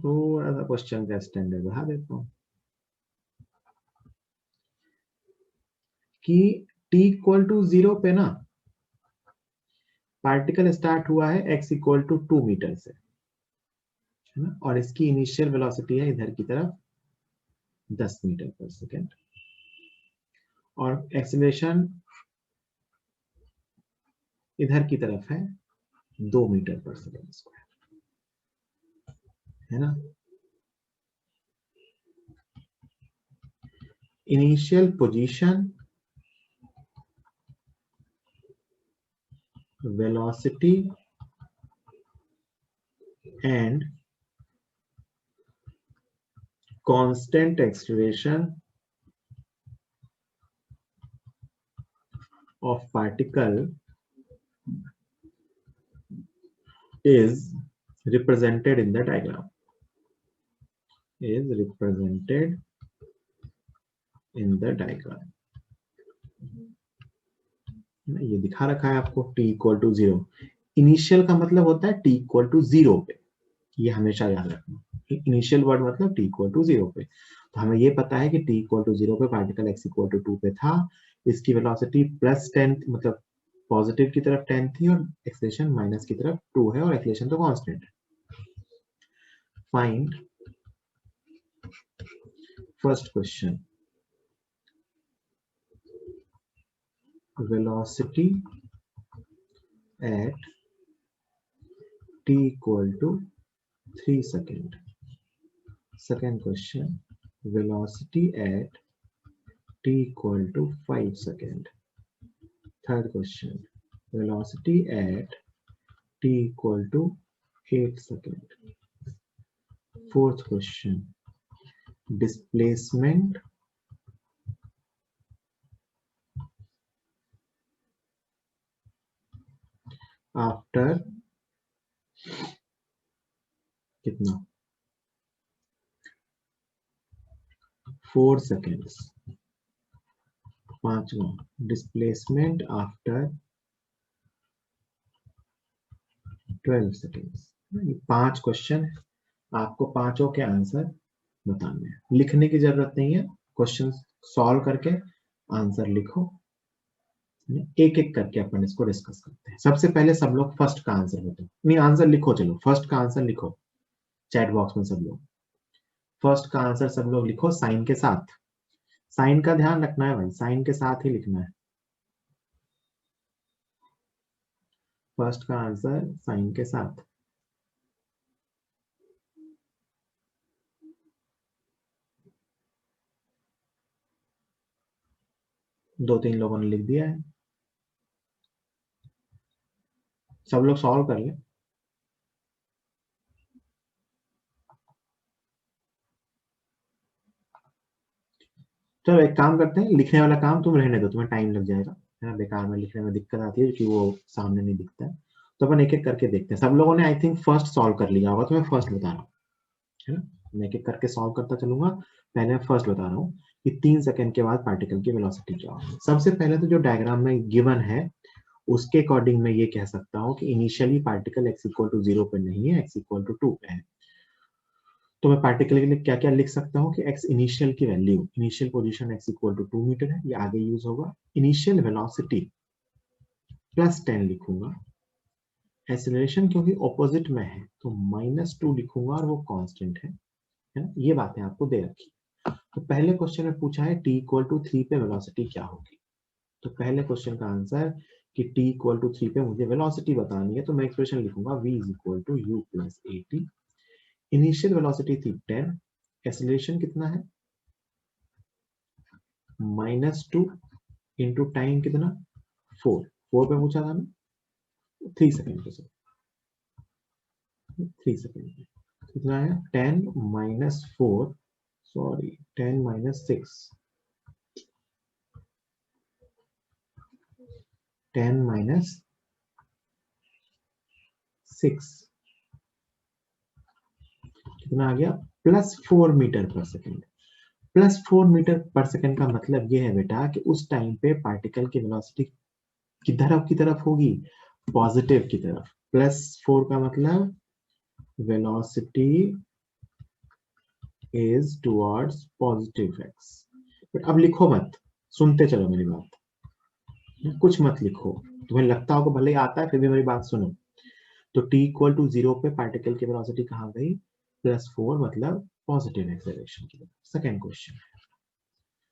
थोड़ा सा क्वेश्चन का स्टैंडर्ड बढ़ा देता हूँ कि t इक्वल टू 0 पे ना पार्टिकल स्टार्ट हुआ है x इक्वल टू 2 मीटर से, है ना, और इसकी इनिशियल वेलोसिटी है इधर की तरफ 10 मीटर पर सेकेंड, और एक्सीलरेशन इधर की तरफ है 2 मीटर पर सेकेंड स्क्वायर, है ना। Initial position, velocity and constant acceleration of particle is represented in the diagram, is represented in the diagram। ये दिखा रखा है आपको t इक्वल टू 0। इनिशियल का मतलब होता है t इक्वल टू 0 पे, ये हमेशा याद रखना। इनिशियल वर्ड मतलब t इक्वल टू 0 पे। तो हमें ये पता है कि t इक्वल टू 0 पे पार्टिकल x इक्वल टू 2 पे था, इसकी वेलोसिटी +10 मतलब पॉजिटिव की तरफ 10 थी और एक्सेलरेशन माइनस की तरफ 2 है और एक्सेलरेशन तो कांस्टेंट है। Find first question, velocity at t equal to 3 second। Second question, velocity at t equal to 5 second। Third question, velocity at t equal to 8 second। Fourth question, displacement after कितना 4 seconds। पांचवा, displacement after 12 seconds. ये 5 question, आपको पांचों के answer बताने हैं। लिखने की जरूरत नहीं है, क्वेश्चन सॉल्व करके आंसर लिखो। एक एक करके अपन इसको डिस्कस करते हैं। सबसे पहले सब लोग फर्स्ट का आंसर बताओ, नहीं आंसर लिखो, चलो फर्स्ट का आंसर लिखो चैट बॉक्स में। सब लोग फर्स्ट का आंसर सब लोग लिखो साइन के साथ। साइन का ध्यान रखना है भाई, साइन के साथ ही लिखना है। फर्स्ट का आंसर साइन के साथ। दो तीन लोगों ने लिख दिया है, सब लोग सॉल्व कर ले। चलो एक काम करते हैं, लिखने वाला काम तुम रहने दो, तुम्हें टाइम लग जाएगा, है ना। बेकार में लिखने में दिक्कत आती है कि वो सामने नहीं दिखता है। तो अपन एक एक करके देखते हैं। सब लोगों ने आई थिंक फर्स्ट सॉल्व कर लिया होगा, तो मैं फर्स्ट बता रहा हूँ, है ना। मैं एक एक करके सॉल्व करता चलूंगा। पहले मैं फर्स्ट बता रहा हूँ कि 3 सेकंड के बाद पार्टिकल की वेलोसिटी क्या होगी। सबसे पहले तो जो डायग्राम में गिवन है उसके अकॉर्डिंग मैं ये कह सकता हूँ कि initially particle x equal to 0 पे नहीं है, x इक्वल टू 2 पे है। तो मैं पार्टिकल के लिए क्या क्या लिख सकता हूँ कि x इनिशियल की वैल्यू, initial position x equal to 2 metre है, ये आगे यूज होगा। इनिशियल वेलोसिटी +10 लिखूंगा। एक्सेलरेशन क्योंकि ऑपोजिट में है तो -2 लिखूंगा और वो कांस्टेंट है ना। ये बातें आपको दे रखी। तो पहले क्वेश्चन में पूछा है t इक्वल टू 3 पे वेलोसिटी क्या होगी। तो पहले क्वेश्चन का आंसर कि t इक्वल टू 3 पे मुझे वेलोसिटी बतानी है, तो मैं एक्सप्रेशन लिखूंगा v is equal to u plus at। Initial velocity थी 10, एक्सेलरेशन कितना है -2 इंटू टाइम कितना 4 पे पूछा था ना 3 सेकेंड पे, 3 सेकेंड पे कितना है 10 माइनस 4, सॉरी 10 माइनस 6, 10 माइनस 6 कितना आ गया +4 मीटर पर सेकेंड। +4 मीटर पर सेकेंड का मतलब ये है बेटा कि उस टाइम पे पार्टिकल की वेलोसिटी किधर की तरफ होगी, पॉजिटिव की तरफ। +4 का मतलब velocity is towards positive x। But अब लिखो मत, सुनते चलो मेरी बात, कुछ मत लिखो। तुम्हें लगता होगा भले ही आता है, फिर भी मेरी बात सुनो। तो t इक्वल टू 0 पे पार्टिकल की वेलोसिटी कहाँ गई, +4 मतलब पॉजिटिव एक्सेलरेशन की तरफ। सेकेंड क्वेश्चन,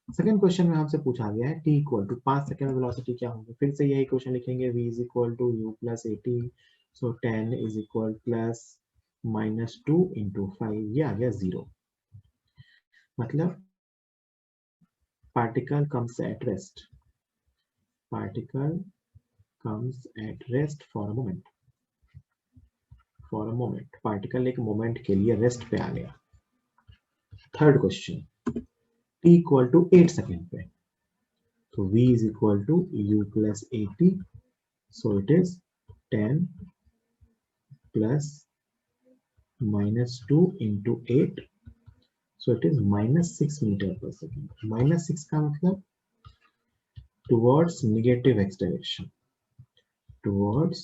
सेकंड क्वेश्चन में हमसे पूछा गया है टी इक्वल टू 5 सेकंड में वेलोसिटी क्या होगी। फिर से यही क्वेश्चन लिखेंगे, v is equal to u plus 80, so 10 is equal plus -2 into 5, ये आ गया 0। मतलब particle comes at rest, particle comes at rest for a moment, for a moment, particle एक मोमेंट के लिए रेस्ट पे आ गया। Third question, t equal to 8 second पे, तो v is equal to u plus 80, so it is 10 plus -2 into 8, so it is -6 meter per second। -6 का मतलब towards negative x direction, towards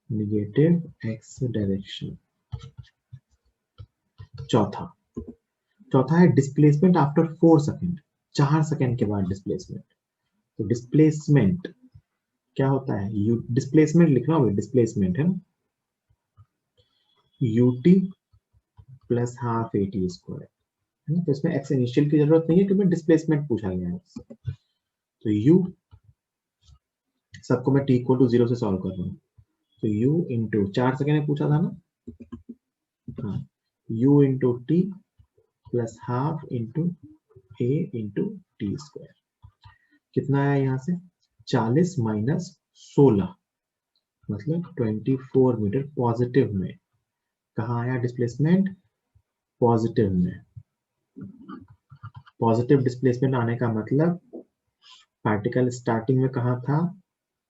negative x direction। चौथा चौथा है displacement after 4 second, 4 second के बाद displacement. तो डिस्प्लेसमेंट क्या होता है, यू डिस्प्लेसमेंट लिखना होगा, डिस्प्लेसमेंट है ना, ut plus half AT square, तो इसमें एक्स इनिशियल की जरूरत नहीं है क्योंकि डिस्प्लेसमेंट पूछा गया है। तो u, सबको मैं t इक्वल टू 0 से सॉल्व कर रहा हूँ, तो u इंटू 4 सेकेंड में पूछा था ना, हाँ, u into T plus half into a into t square. कितना आया यहाँ से, 40 माइनस 16, मतलब 24 मीटर पॉजिटिव में। कहाँ आया डिस्प्लेसमेंट, पॉजिटिव में। पॉजिटिव डिस्प्लेसमेंट आने का मतलब पार्टिकल स्टार्टिंग में कहाँ था,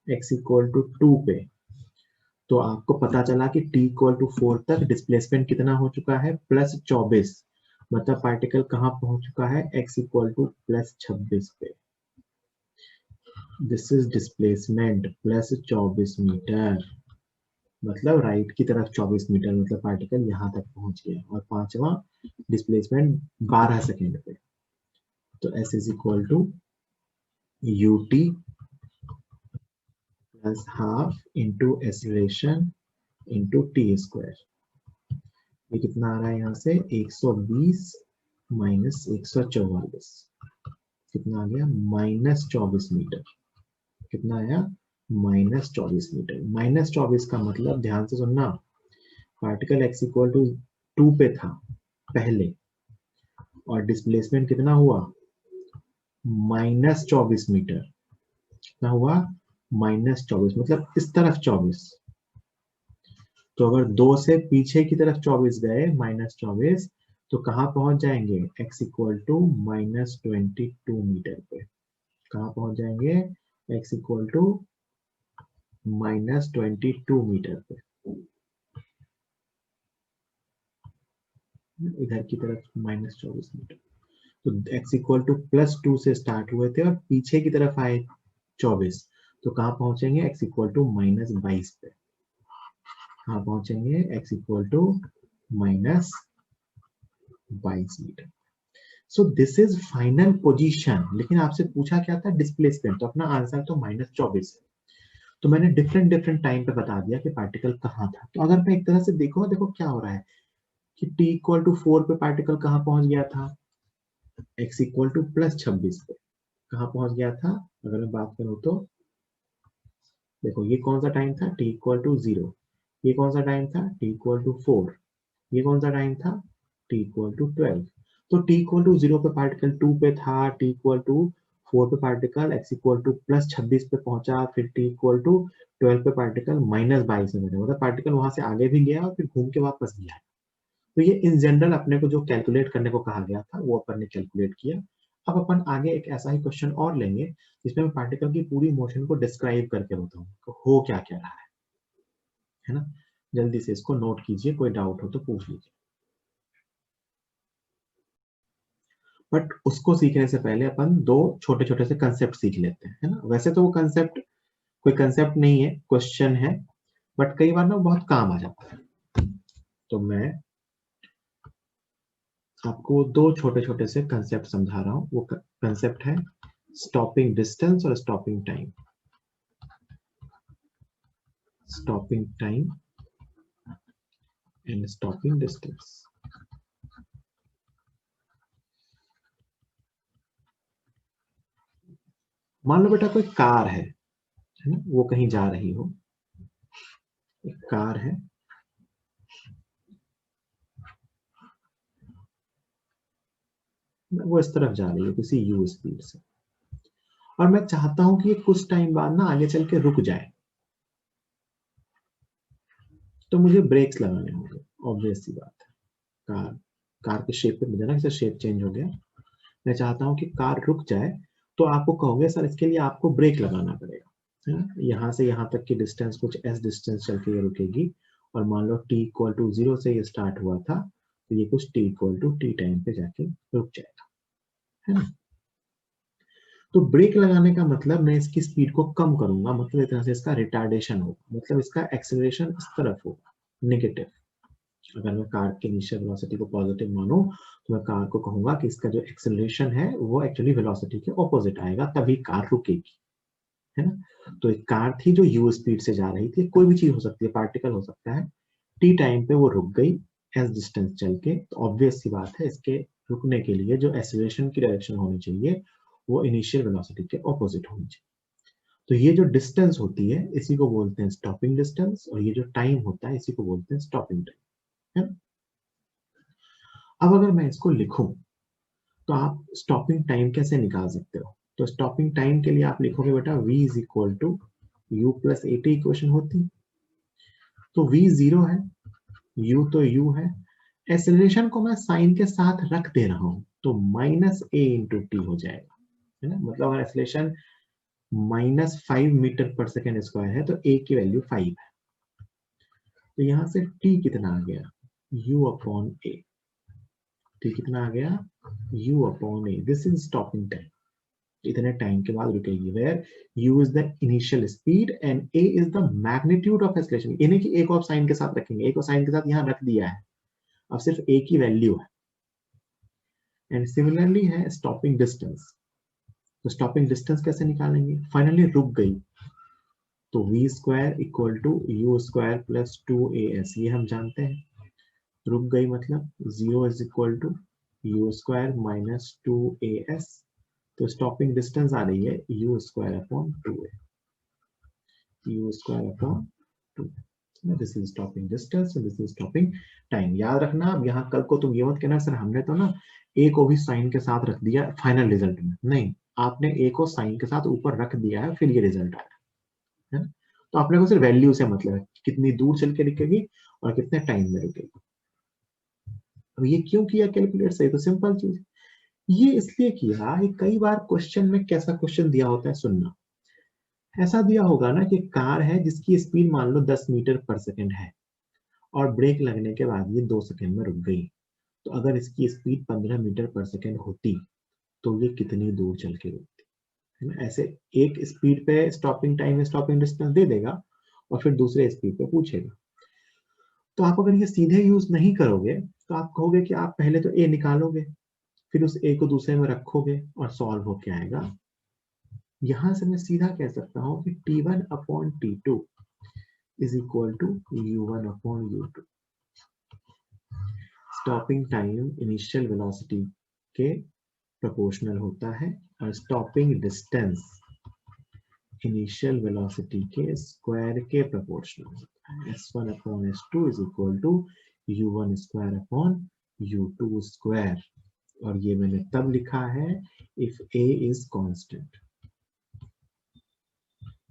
x इक्वल टू 2 पे, तो आपको पता चला कि t इक्वल टू 4 तक डिस्प्लेसमेंट कितना हो चुका है, +24, मतलब पार्टिकल कहाँ पहुंच चुका है, x इक्वल टू +26 पे। दिस इज डिस्प्लेसमेंट +24 मीटर, मतलब राइट की तरफ 24 मीटर, मतलब पार्टिकल यहाँ तक पहुंच गया। और पांचवा डिस्प्लेसमेंट 12 सेकेंड पे, तो s is equal to ut plus half into acceleration into t square. ये कितना आ रहा है यहाँ से, 120 माइनस 144, कितना आ गया, -24 मीटर। कितना आया, -24 मीटर। -24 का मतलब ध्यान से सुनना, पार्टिकल x इक्वल टू 2 पे था पहले, और डिस्प्लेसमेंट कितना हुआ, -24 मीटर। कितना हुआ, -24, मतलब इस तरफ 24। तो अगर 2 से पीछे की तरफ 24 गए, -24, तो कहाँ पहुंच जाएंगे, x इक्वल टू -22 मीटर पे। कहाँ पहुंच जाएंगे, x इक्वल टू -22 मीटर पे। इधर की तरफ -24 मीटर, तो x इक्वल टू +2 से स्टार्ट हुए थे और पीछे की तरफ आए 24, तो कहाँ पहुंचेंगे, x इक्वल टू -22 पे। कहाँ पहुंचेंगे, x equal to -22 metre. So this is final position. लेकिन आपसे पूछा क्या था, डिस्प्लेसमेंट, तो अपना आंसर तो -24 है। तो मैंने डिफरेंट डिफरेंट टाइम पे बता दिया कि पार्टिकल कहाँ था। तो अगर मैं एक तरह से देखो, देखो क्या हो रहा है कि t इक्वल टू 4 पे पार्टिकल कहाँ पहुंच गया था, x इक्वल टू +26 पे कहाँ पहुंच गया था। अगर मैं बात करूं तो देखो, ये कौन सा टाइम था, t इक्वल टू 0। ये कौन सा टाइम था, t इक्वल टू 4। ये कौन सा टाइम था, t इक्वल टू 12। तो t इक्वल टू 0 पे पार्टिकल 2 पे था, t इक्वल टू 4 पे पार्टिकल x इक्वल टू +26 पे पहुंचा, फिर t इक्वल टू 12 पे पार्टिकल -22 में पहुंचा, मतलब पार्टिकल वहां से आगे भी गया और फिर घूम के वापस गया। तो ये इन जनरल अपने को जो कैलकुलेट करने को कहा गया था वो अपन ने कैलकुलेट किया। अब अपन आगे एक ऐसा ही क्वेश्चन और लेंगे जिसमें मैं पार्टिकल की पूरी मोशन को डिस्क्राइब करके बताऊं हो क्या क्या रहा है ना। जल्दी से इसको नोट कीजिए, कोई डाउट हो तो पूछ लीजिए। बट उसको सीखने से पहले अपन दो छोटे छोटे से कंसेप्ट सीख लेते हैं, है ना। वैसे तो वो कंसेप्ट कोई कंसेप्ट नहीं है, क्वेश्चन है, बट कई बार ना बहुत काम आ जाता है। तो मैं आपको दो छोटे छोटे से कंसेप्ट समझा रहा हूँ। वो कंसेप्ट है स्टॉपिंग डिस्टेंस और stopping time. Stopping time and stopping distance. मान लो बेटा कोई कार है ना, वो कहीं जा रही हो, एक कार है, वो इस तरफ जा रही है किसी यू स्पीड से, और मैं चाहता हूं कि ये कुछ टाइम बाद ना आगे चल के रुक जाए, तो मुझे ब्रेक्स लगाने होंगे, ऑब्वियस सी बात है। कार कार के शेप पे मुझे ना जैसे शेप चेंज हो गया, मैं चाहता हूं कि कार रुक जाए, तो आपको कहोगे सर इसके लिए आपको ब्रेक लगाना पड़ेगा, है ना। यहाँ से यहाँ तक की डिस्टेंस कुछ एस डिस्टेंस चल के ये रुकेगी, और मान लो t इक्वल टू 0 से ये स्टार्ट हुआ था, तो ये कुछ t equal to t time पे जाके रुक जाएगा, है ना। तो ब्रेक लगाने का मतलब मैं इसकी स्पीड को कम करूंगा, मतलब एक तरह से इसका रिटार्डेशन होगा, मतलब इसका एक्सेलरेशन इस तरफ होगा, नेगेटिव। अगर मैं कार की इनिशियल वेलोसिटी को पॉजिटिव मानूं, तो मैं कार को कहूंगा कि इसका जो एक्सेलरेशन है वो एक्चुअली वेलोसिटी के ऑपोजिट आएगा, तभी कार रुकेगी, है ना। तो एक कार थी जो यू स्पीड से जा रही थी, कोई भी चीज हो सकती है, पार्टिकल हो सकता है, टी टाइम पे वो रुक गई एस डिस्टेंस चल के, तो ऑब्वियस सी बात है इसके रुकने के लिए जो एक्सेलरेशन की डायरेक्शन होनी चाहिए वो इनिशियल वेलोसिटी के ऑपोजिट होनी चाहिए। तो ये जो डिस्टेंस होती है इसी को बोलते हैं स्टॉपिंग डिस्टेंस, और ये जो टाइम होता है इसी को बोलते हैं स्टॉपिंग टाइम, है। अब अगर मैं इसको लिखूं, तो आप स्टॉपिंग टाइम कैसे निकाल सकते हो? तो स्टॉपिंग टाइम के लिए आप लिखोगे बेटा v is equal to u plus A t, equation होती, तो v जीरो है, u तो u है, एक्सेलरेशन को मैं साइन के साथ रख दे रहा हूं, तो माइनस ए इंटू टी हो जाएगा, है ना। मतलब अगर एक्सेलरेशन -5 मीटर पर सेकेंड स्क्वायर है, तो a की वैल्यू 5 है, तो यहां से t कितना आ गया, u अपॉन ए, t कितना आ गया, u upon a, this is stopping time, इतने टाइम के बाद रुकेगी, where u is the initial speed and a is the magnitude of acceleration, यानी कि एक और साइन के साथ रखेंगे, एक और साइन के साथ यहां रख दिया है, अब सिर्फ a की वैल्यू है। एंड सिमिलरली है स्टॉपिंग डिस्टेंस, तो स्टॉपिंग डिस्टेंस कैसे निकालेंगे, फाइनली रुक गई, तो v square equal to u square plus 2as, ये हम जानते हैं, रुक गई मतलब 0 is equal to u square minus 2as, तो स्टॉपिंग डिस्टेंस आ रही है u square upon 2a, u square upon 2, this is stopping distance, this is stopping time. याद रखना, अब यहाँ कल को तुम ये मत कहना सर हमने तो ना a को भी साइन के साथ रख दिया फाइनल रिजल्ट में, नहीं, आपने a को साइन के साथ ऊपर रख दिया है, फिर ये रिजल्ट आया है ना। तो आपने को सिर्फ वैल्यू से मतलब है, कितनी दूर चल के रुकेगी और कितने टाइम में रुकेगी। अब ये क्यों किया कैलकुलेट से, तो सिंपल चीज, ये इसलिए किया, कई बार क्वेश्चन में कैसा क्वेश्चन दिया होता है, सुनना, ऐसा दिया होगा ना कि कार है जिसकी स्पीड मान लो 10 मीटर पर सेकंड है, और ब्रेक लगने के बाद ये 2 सेकंड में रुक गई, तो अगर इसकी स्पीड 15 मीटर पर सेकंड होती, तो ये कितनी दूर चल के रुकती, है ना। ऐसे एक स्पीड पे स्टॉपिंग टाइम स्टॉपिंग डिस्टेंस दे देगा, और फिर दूसरे स्पीड पे पूछेगा। तो आप अगर ये सीधे यूज नहीं करोगे, तो आप कहोगे कि आप पहले तो ए निकालोगे, फिर उस ए को दूसरे में रखोगे और सॉल्व होके आएगा। यहां से मैं सीधा कह सकता हूं कि T1 upon T2 is equal to u1 upon u2, stopping time initial velocity के प्रोपोर्शनल होता है, और स्टॉपिंग डिस्टेंस इनिशियल वेलोसिटी के स्क्वायर के प्रोपोर्शनल होता है, s1 upon s2 is equal to u1 square upon u2 square, और ये मैंने तब लिखा है इफ a इज कांस्टेंट,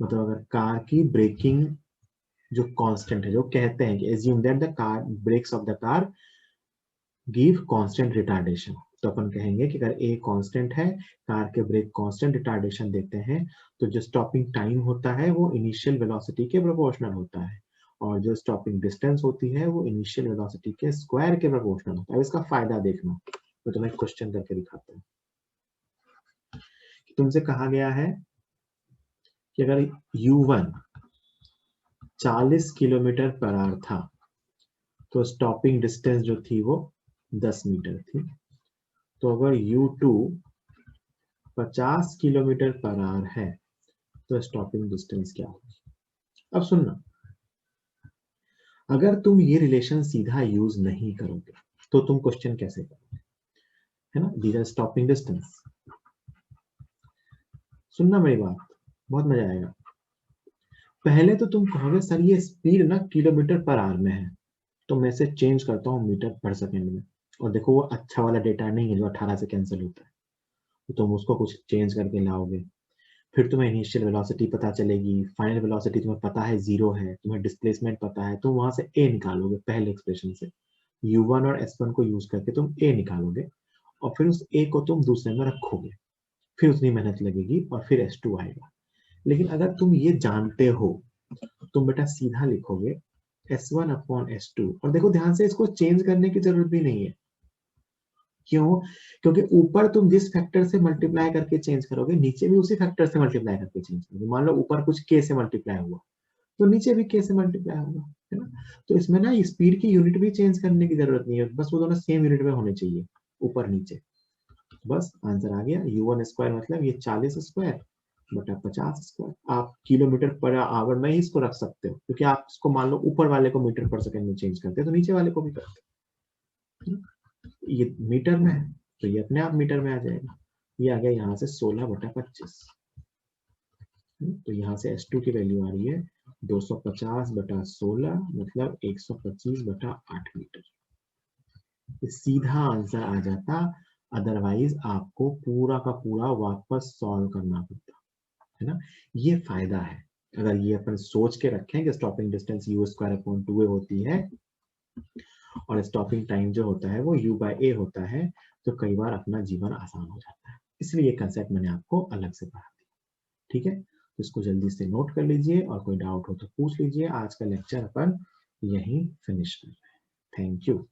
मतलब अगर कार की ब्रेकिंग जो कांस्टेंट है, जो कहते हैं कि assume that the car brakes of the car give constant retardation, तो अपन कहेंगे कि अगर a कांस्टेंट है, कार के ब्रेक कांस्टेंट रिटार्डेशन देते हैं, तो जो स्टॉपिंग टाइम होता है वो इनिशियल वेलोसिटी के प्रोपोर्शनल होता है, और जो स्टॉपिंग डिस्टेंस होती है वो इनिशियल वेलोसिटी के स्क्वायर के प्रोपोर्शनल होता है। अब इसका फायदा देखना, मैं तुम्हें क्वेश्चन करके दिखाता हूँ। तुमसे कहा गया है कि अगर u1 40 किलोमीटर पर आवर था, तो स्टॉपिंग डिस्टेंस जो थी वो 10 मीटर थी, तो अगर u2 50 किलोमीटर पर आवर है, तो स्टॉपिंग डिस्टेंस क्या होगी। अब सुनना, अगर तुम ये रिलेशन सीधा यूज नहीं करोगे, तो तुम क्वेश्चन कैसे करोगे, है ना। दीज आर स्टॉपिंग डिस्टेंस, सुनना मेरी बात, बहुत मजा आएगा। पहले तो तुम कहोगे सर ये स्पीड ना किलोमीटर पर आवर में है, तो मैं इसे चेंज करता हूँ मीटर पर सेकंड में, और देखो वो अच्छा वाला डेटा नहीं है जो 18 से कैंसिल होता है, तो तुम उसको कुछ चेंज करके लाओगे। फिर तुम्हें इनिशियल वेलोसिटी पता चलेगी, फाइनल वेलोसिटी तुम्हें पता है 0 है, तुम्हें डिस्प्लेसमेंट पता है, तुम वहां से ए निकालोगे पहले एक्सप्रेशन से, u1 और s1 को यूज करके तुम ए निकालोगे, और फिर उस ए को तुम दूसरे में रखोगे, फिर उतनी मेहनत लगेगी और फिर s2 आएगा। लेकिन अगर तुम ये जानते हो, तुम बेटा सीधा लिखोगे s1 अपॉन s2, और देखो ध्यान से इसको चेंज करने की जरूरत भी नहीं है। क्यों? क्योंकि ऊपर तुम जिस फैक्टर से मल्टीप्लाई करके चेंज करोगे, नीचे भी उसी फैक्टर से मल्टीप्लाई करके चेंज करोगे। मान लो ऊपर कुछ k से मल्टीप्लाई हुआ, तो नीचे भी k से मल्टीप्लाई होगा, है ना? तो इसमें ना स्पीड की यूनिट भी चेंज करने की जरूरत नहीं है, बस वो दोनों सेम यूनिट में होने चाहिए, ऊपर नीचे। बस आंसर आ गया, u1 स्क्वायर मतलब ये 40 स्क्वायर बटा 50 स्क्वायर। आप किलोमीटर पर आवर में ही इसको रख सकते हो, क्योंकि आप इसको मान लो ऊपर वाले को मीटर पर सेकंड में चेंज करते हैं, तो नीचे वाले को भी करते हैं। ये मीटर में है, तो ये अपने आप मीटर में आ जाएगा। ये आ गया यहाँ से 16/25। तो यहाँ से S2 की वैल्यू आ रही है 250/16, मतलब 125/8 मीटर। सीधा आंसर आ जाता, अदरवाइज आपको पूरा का पूरा वापस सॉल्व करना पड़ता, है ना? ये फायदा है, अगर ये अपन सोच के रखें कि स्टॉपिंग डिस्टेंस u²/2a होती है और स्टॉपिंग टाइम जो होता है वो u/a होता है, तो कई बार अपना जीवन आसान हो जाता है। इसलिए ये कंसेप्ट मैंने आपको अलग से पढ़ा दिया, ठीक है? तो इसको जल्दी से नोट कर लीजिए, और कोई डाउट हो तो पूछ लीजिए। आज का लेक्चर अपन यहीं फिनिश कर रहे हैं। Thank you.